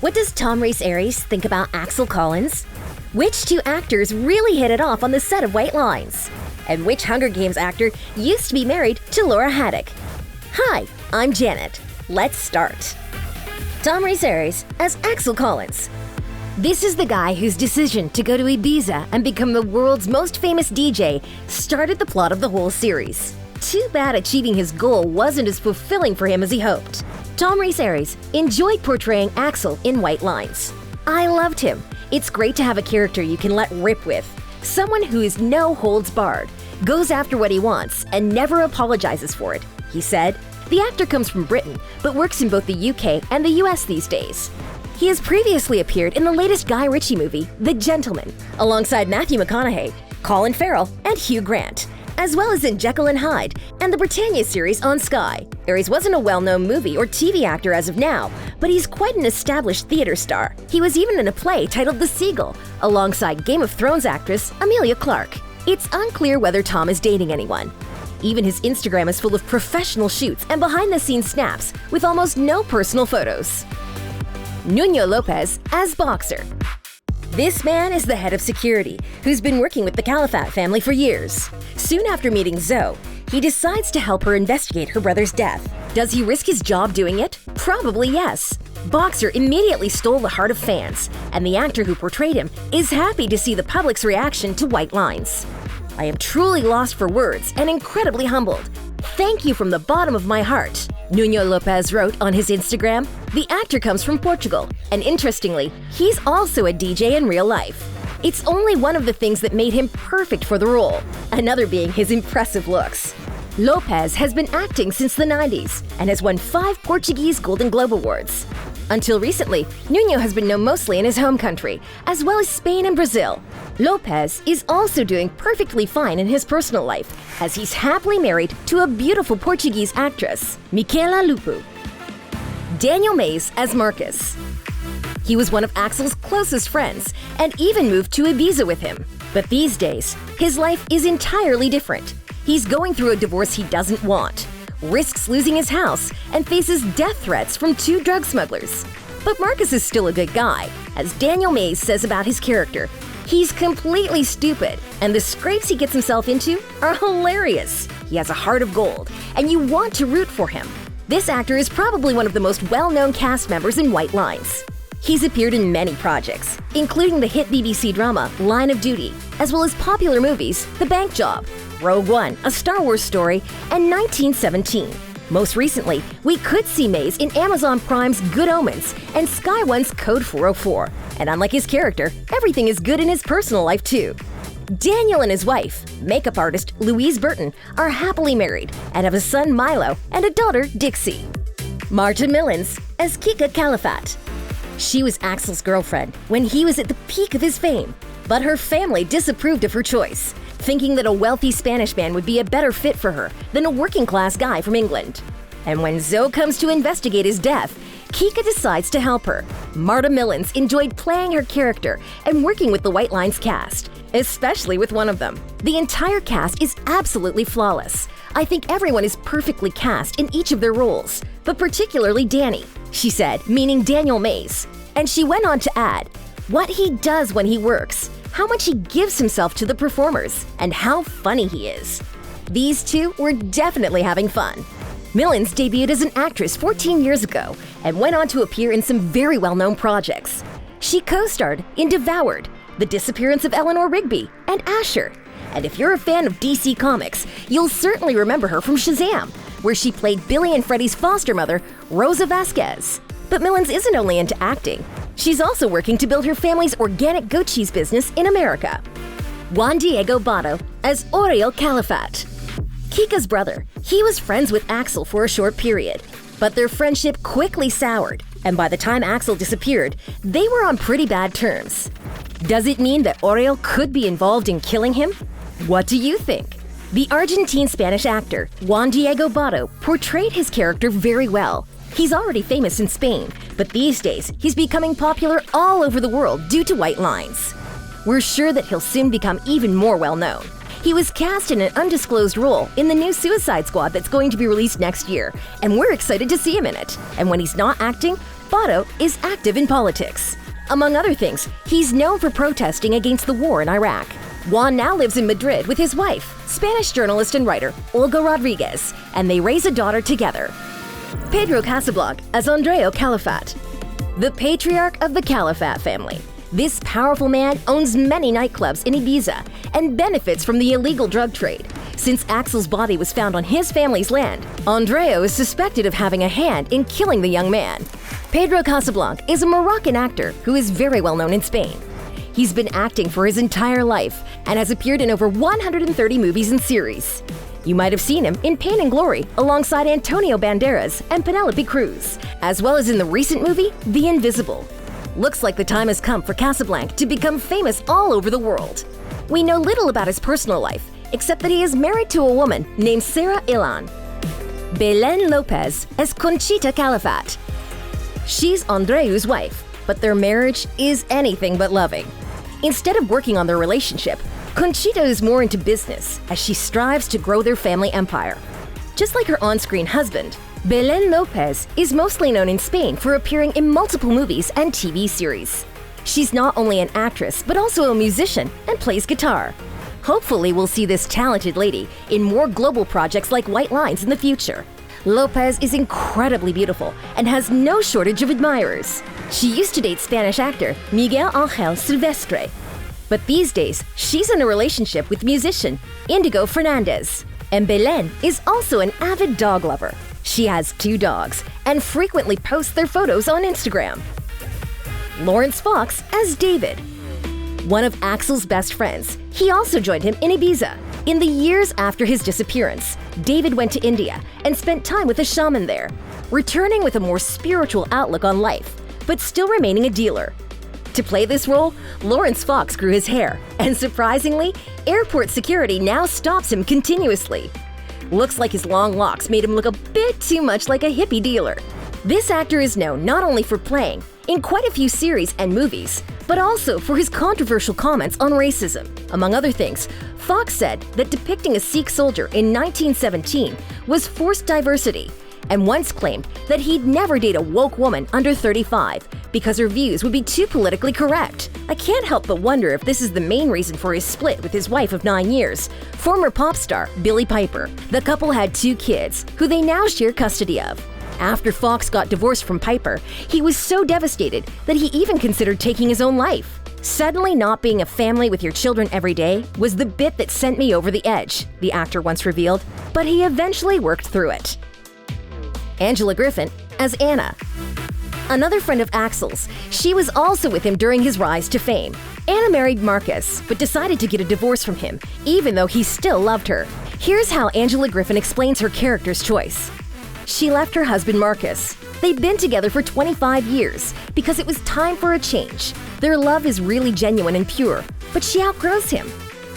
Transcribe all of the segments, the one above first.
What does Rhys Harries think about Axel Collins? Which two actors really hit it off on the set of White Lines? And which Hunger Games actor used to be married to Laura Haddock? Hi, I'm Janet. Let's start. Rhys Harries as Axel Collins. This is the guy whose decision to go to Ibiza and become the world's most famous DJ started the plot of the whole series. Too bad achieving his goal wasn't as fulfilling for him as he hoped. Rhys Harries enjoyed portraying Axel in White Lines. I loved him. It's great to have a character you can let rip with. Someone who is no holds barred, goes after what he wants, and never apologizes for it, he said. The actor comes from Britain, but works in both the UK and the US these days. He has previously appeared in the latest Guy Ritchie movie, The Gentleman, alongside Matthew McConaughey, Colin Farrell, and Hugh Grant, as well as in Jekyll and Hyde and the Britannia series on Sky. Harries wasn't a well-known movie or TV actor as of now, but he's quite an established theater star. He was even in a play titled The Seagull, alongside Game of Thrones actress Emilia Clarke. It's unclear whether Tom is dating anyone. Even his Instagram is full of professional shoots and behind-the-scenes snaps with almost no personal photos. Nuno Lopez as Boxer. This man is the head of security, who's been working with the Calafat family for years. Soon after meeting Zoe, he decides to help her investigate her brother's death. Does he risk his job doing it? Probably yes. Boxer immediately stole the heart of fans, and the actor who portrayed him is happy to see the public's reaction to White Lines. I am truly lost for words and incredibly humbled. Thank you from the bottom of my heart, Nuno Lopez wrote on his Instagram. The actor comes from Portugal, and interestingly, he's also a DJ in real life. It's only one of the things that made him perfect for the role, another being his impressive looks. Lopez has been acting since the 90s and has won 5 Portuguese Golden Globe Awards. Until recently, Nuno has been known mostly in his home country, as well as Spain and Brazil. Lopez is also doing perfectly fine in his personal life, as he's happily married to a beautiful Portuguese actress, Micaela Lupo. Daniel Mays as Marcus. He was one of Axel's closest friends and even moved to Ibiza with him. But these days, his life is entirely different. He's going through a divorce he doesn't want, risks losing his house, and faces death threats from 2 drug smugglers. But Marcus is still a good guy, as Daniel Mays says about his character. He's completely stupid, and the scrapes he gets himself into are hilarious. He has a heart of gold, and you want to root for him. This actor is probably one of the most well-known cast members in White Lines. He's appeared in many projects, including the hit BBC drama Line of Duty, as well as popular movies The Bank Job, Rogue One, A Star Wars Story, and 1917. Most recently, we could see Mays in Amazon Prime's Good Omens and Sky One's Code 404. And unlike his character, everything is good in his personal life too. Daniel and his wife, makeup artist Louise Burton, are happily married and have a son Milo and a daughter Dixie. Marta Milans as Kika Calafat. She was Axel's girlfriend when he was at the peak of his fame, but her family disapproved of her choice, thinking that a wealthy Spanish man would be a better fit for her than a working-class guy from England. And when Zoe comes to investigate his death, Kika decides to help her. Marta Milans enjoyed playing her character and working with the White Lines cast, especially with one of them. The entire cast is absolutely flawless. I think everyone is perfectly cast in each of their roles, but particularly Danny, she said, meaning Daniel Mays. And she went on to add, what he does when he works, how much he gives himself to the performers, and how funny he is. These two were definitely having fun. Milans debuted as an actress 14 years ago and went on to appear in some very well-known projects. She co-starred in Devoured, The Disappearance of Eleanor Rigby, and Asher. And if you're a fan of DC Comics, you'll certainly remember her from Shazam, where she played Billy and Freddie's foster mother, Rosa Vasquez. But Milans isn't only into acting. She's also working to build her family's organic goat cheese business in America. Juan Diego Botto as Oriol Calafat. Kika's brother. He was friends with Axel for a short period, but their friendship quickly soured, and by the time Axel disappeared, they were on pretty bad terms. Does it mean that Oriol could be involved in killing him? What do you think? The Argentine-Spanish actor Juan Diego Botto portrayed his character very well. He's already famous in Spain, but these days he's becoming popular all over the world due to White Lines. We're sure that he'll soon become even more well-known. He was cast in an undisclosed role in the new Suicide Squad that's going to be released next year, and we're excited to see him in it. And when he's not acting, Bato is active in politics. Among other things, he's known for protesting against the war in Iraq. Juan now lives in Madrid with his wife, Spanish journalist and writer Olga Rodriguez, and they raise a daughter together. Pedro Casablanca as Oriol Calafat, the patriarch of the Calafat family. This powerful man owns many nightclubs in Ibiza and benefits from the illegal drug trade. Since Axel's body was found on his family's land, Oriol is suspected of having a hand in killing the young man. Pedro Casablanca is a Moroccan actor who is very well known in Spain. He's been acting for his entire life and has appeared in over 130 movies and series. You might have seen him in Pain and Glory alongside Antonio Banderas and Penelope Cruz, as well as in the recent movie The Invisible. Looks like the time has come for Casablanca to become famous all over the world. We know little about his personal life, except that he is married to a woman named Jade Elaine. Belen Lopez as Kika Calafat. She's Andreu's wife, but their marriage is anything but loving. Instead of working on their relationship, Conchita is more into business as she strives to grow their family empire. Just like her on-screen husband, Belen Lopez is mostly known in Spain for appearing in multiple movies and TV series. She's not only an actress, but also a musician and plays guitar. Hopefully, we'll see this talented lady in more global projects like White Lines in the future. Lopez is incredibly beautiful and has no shortage of admirers. She used to date Spanish actor Miguel Ángel Silvestre. But these days, she's in a relationship with musician Indigo Fernandez. And Belen is also an avid dog lover. She has 2 dogs and frequently posts their photos on Instagram. Lawrence Fox as David. One of Axel's best friends, he also joined him in Ibiza. In the years after his disappearance, David went to India and spent time with a shaman there, returning with a more spiritual outlook on life, but still remaining a dealer. To play this role, Lawrence Fox grew his hair, and surprisingly, airport security now stops him continuously. Looks like his long locks made him look a bit too much like a hippie dealer. This actor is known not only for playing in quite a few series and movies, but also for his controversial comments on racism. Among other things, Fox said that depicting a Sikh soldier in 1917 was forced diversity, and once claimed that he'd never date a woke woman under 35 because her views would be too politically correct. I can't help but wonder if this is the main reason for his split with his wife of 9 years, former pop star Billie Piper. The couple had 2 kids, who they now share custody of. After Fox got divorced from Piper, he was so devastated that he even considered taking his own life. Suddenly not being a family with your children every day was the bit that sent me over the edge, the actor once revealed, but he eventually worked through it. Angela Griffin as Anna. Another friend of Axel's, she was also with him during his rise to fame. Anna married Marcus, but decided to get a divorce from him, even though he still loved her. Here's how Angela Griffin explains her character's choice. She left her husband Marcus. They'd been together for 25 years because it was time for a change. Their love is really genuine and pure, but she outgrows him.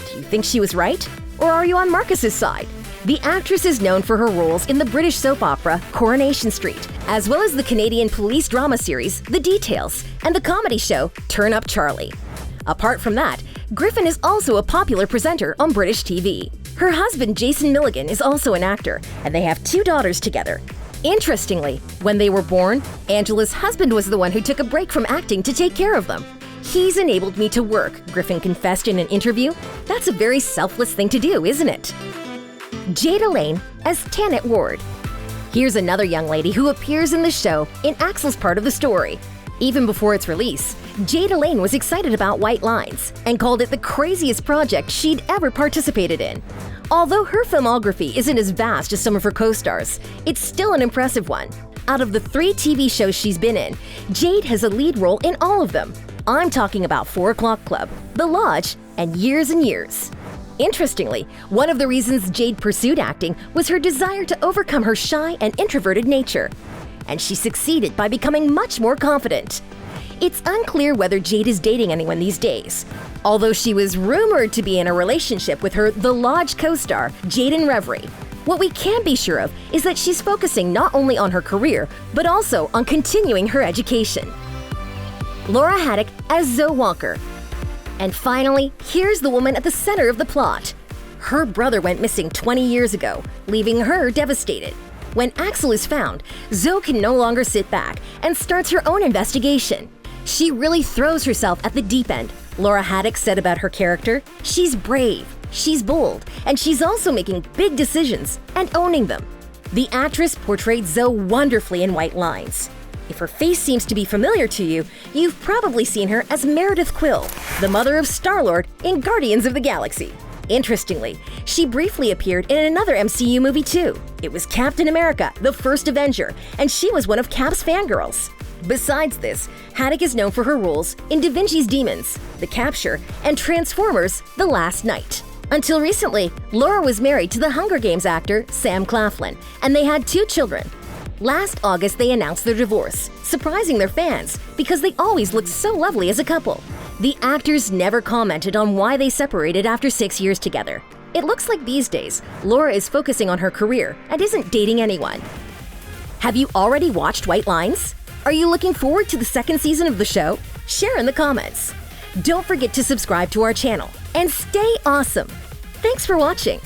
Do you think she was right? Or are you on Marcus's side? The actress is known for her roles in the British soap opera Coronation Street, as well as the Canadian police drama series The Details and the comedy show Turn Up Charlie. Apart from that, Griffin is also a popular presenter on British TV. Her husband Jason Milligan is also an actor, and they have 2 daughters together. Interestingly, when they were born, Angela's husband was the one who took a break from acting to take care of them. "He's enabled me to work," Griffin confessed in an interview. That's a very selfless thing to do, isn't it? Jade Elaine as Tanit Ward. Here's another young lady who appears in the show in Axel's part of the story. Even before its release, Jade Elaine was excited about White Lines and called it the craziest project she'd ever participated in. Although her filmography isn't as vast as some of her co-stars, it's still an impressive one. Out of the 3 TV shows she's been in, Jade has a lead role in all of them. I'm talking about 4 O'Clock Club, The Lodge, and Years and Years. Interestingly, one of the reasons Jade pursued acting was her desire to overcome her shy and introverted nature. And she succeeded by becoming much more confident. It's unclear whether Jade is dating anyone these days, although she was rumored to be in a relationship with her The Lodge co-star, Jaden Reverie. What we can be sure of is that she's focusing not only on her career, but also on continuing her education. Laura Haddock as Zoe Walker. And finally, here's the woman at the center of the plot. Her brother went missing 20 years ago, leaving her devastated. When Axel is found, Zoe can no longer sit back and starts her own investigation. She really throws herself at the deep end. Laura Haddock said about her character, "She's brave, she's bold, and she's also making big decisions and owning them." The actress portrayed Zoe wonderfully in White Lines. If her face seems to be familiar to you, you've probably seen her as Meredith Quill, the mother of Star-Lord in Guardians of the Galaxy. Interestingly, she briefly appeared in another MCU movie too. It was Captain America, the First Avenger, and she was one of Cap's fangirls. Besides this, Haddock is known for her roles in Da Vinci's Demons, The Capture, and Transformers: The Last Knight. Until recently, Laura was married to the Hunger Games actor Sam Claflin, and they had 2 children. Last August, they announced their divorce, surprising their fans because they always looked so lovely as a couple. The actors never commented on why they separated after 6 years together. It looks like these days, Laura is focusing on her career and isn't dating anyone. Have you already watched White Lines? Are you looking forward to the 2nd season of the show? Share in the comments. Don't forget to subscribe to our channel and stay awesome. Thanks for watching.